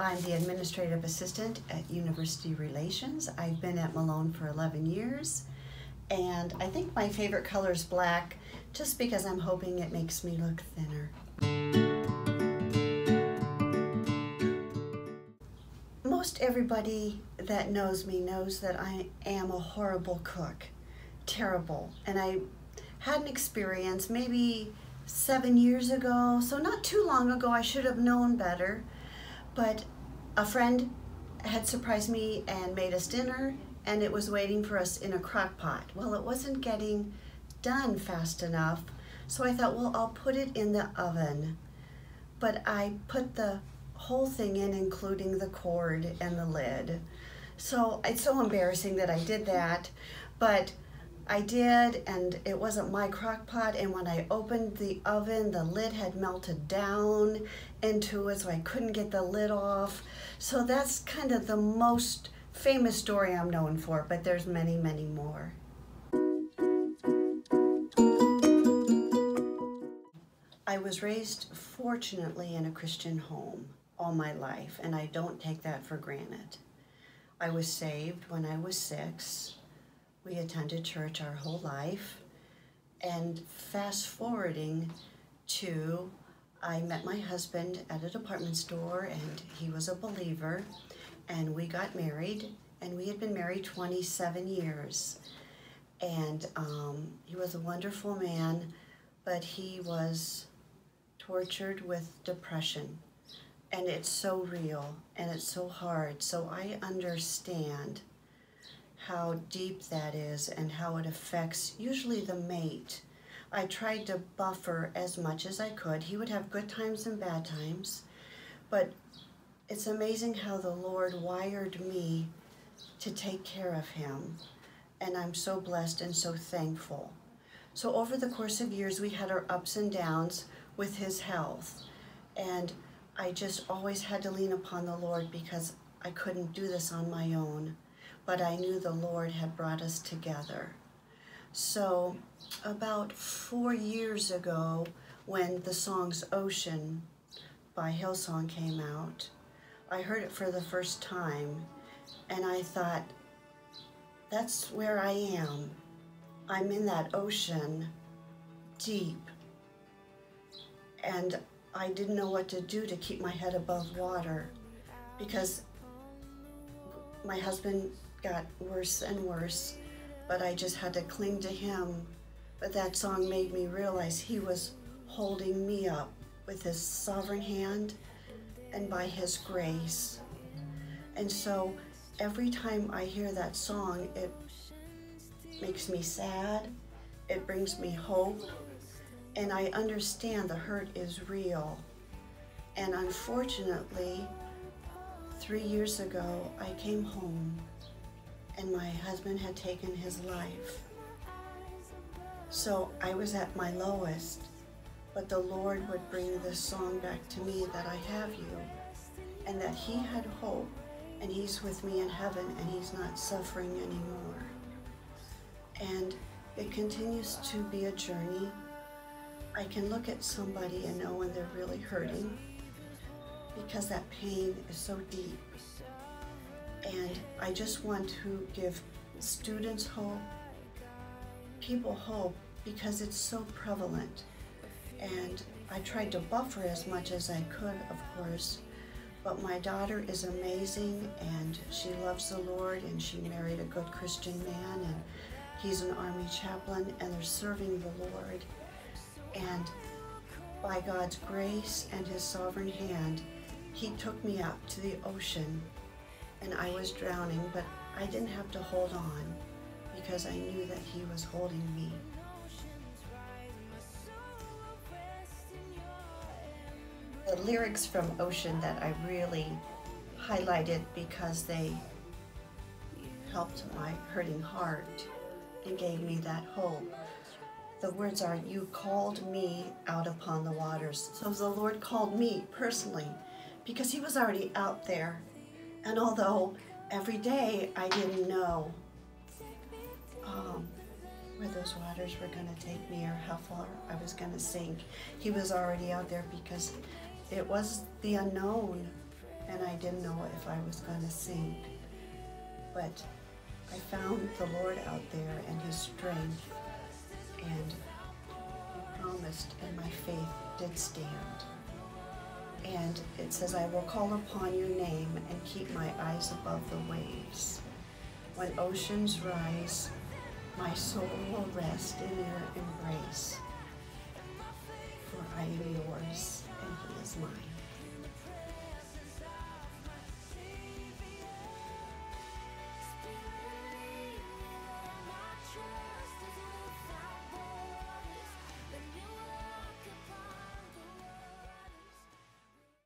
I'm the administrative assistant at University Relations. I've been at Malone for 11 years, and I think my favorite color is black, just because I'm hoping it makes me look thinner. Most everybody that knows me knows that I am a horrible cook, terrible, and I had an experience maybe 7 years ago, so not too long ago. I should have known better. But a friend had surprised me and made us dinner, and it was waiting for us in a crock pot. Well, it wasn't getting done fast enough, so I thought, well, I'll put it in the oven. But I put the whole thing in, including the cord and the lid. So it's so embarrassing that I did that, but I did, and it wasn't my crock pot, and when I opened the oven, the lid had melted down into it, so I couldn't get the lid off. So that's kind of the most famous story I'm known for, but there's many, many more. I was raised, fortunately, in a Christian home all my life, and I don't take that for granted. I was saved when I was 6. We attended church our whole life, and fast forwarding to, I met my husband at a department store, and he was a believer, and we got married, and we had been married 27 years. And he was a wonderful man, but he was tortured with depression, and it's so real, and it's so hard, so I understand how deep that is and how it affects usually the mate. I tried to buffer as much as I could. He would have good times and bad times, but it's amazing how the Lord wired me to take care of him, and I'm so blessed and so thankful. So over the course of years, we had our ups and downs with his health, and I just always had to lean upon the Lord because I couldn't do this on my own. But I knew the Lord had brought us together. So about 4 years ago, when the songs Ocean by Hillsong came out, I heard it for the first time, and I thought, that's where I am. I'm in that ocean, deep, and I didn't know what to do to keep my head above water, because my husband got worse and worse, but I just had to cling to him. But that song made me realize he was holding me up with his sovereign hand and by his grace. And so every time I hear that song, it makes me sad, it brings me hope, and I understand the hurt is real. And unfortunately, 3 years ago, I came home and my husband had taken his life. So I was at my lowest, but the Lord would bring this song back to me, that I have you, and that he had hope, and he's with me in heaven, and he's not suffering anymore. And it continues to be a journey. I can look at somebody and know when they're really hurting, because that pain is so deep. And I just want to give students hope, people hope, because it's so prevalent. And I tried to buffer as much as I could, of course, but my daughter is amazing, and she loves the Lord, and she married a good Christian man, and he's an Army chaplain, and they're serving the Lord. And by God's grace and his sovereign hand, he took me up to the ocean, and I was drowning, but I didn't have to hold on because I knew that he was holding me. The lyrics from Ocean that I really highlighted because they helped my hurting heart and gave me that hope. The words are, you called me out upon the waters. So the Lord called me personally, because he was already out there. And although every day I didn't know where those waters were going to take me or how far I was going to sink, he was already out there, because it was the unknown and I didn't know if I was going to sink. But I found the Lord out there and His strength, and He promised, and my faith did stand. And it says, I will call upon your name and keep my eyes above the waves. When oceans rise, my soul will rest in your embrace. For I am yours, and He is mine.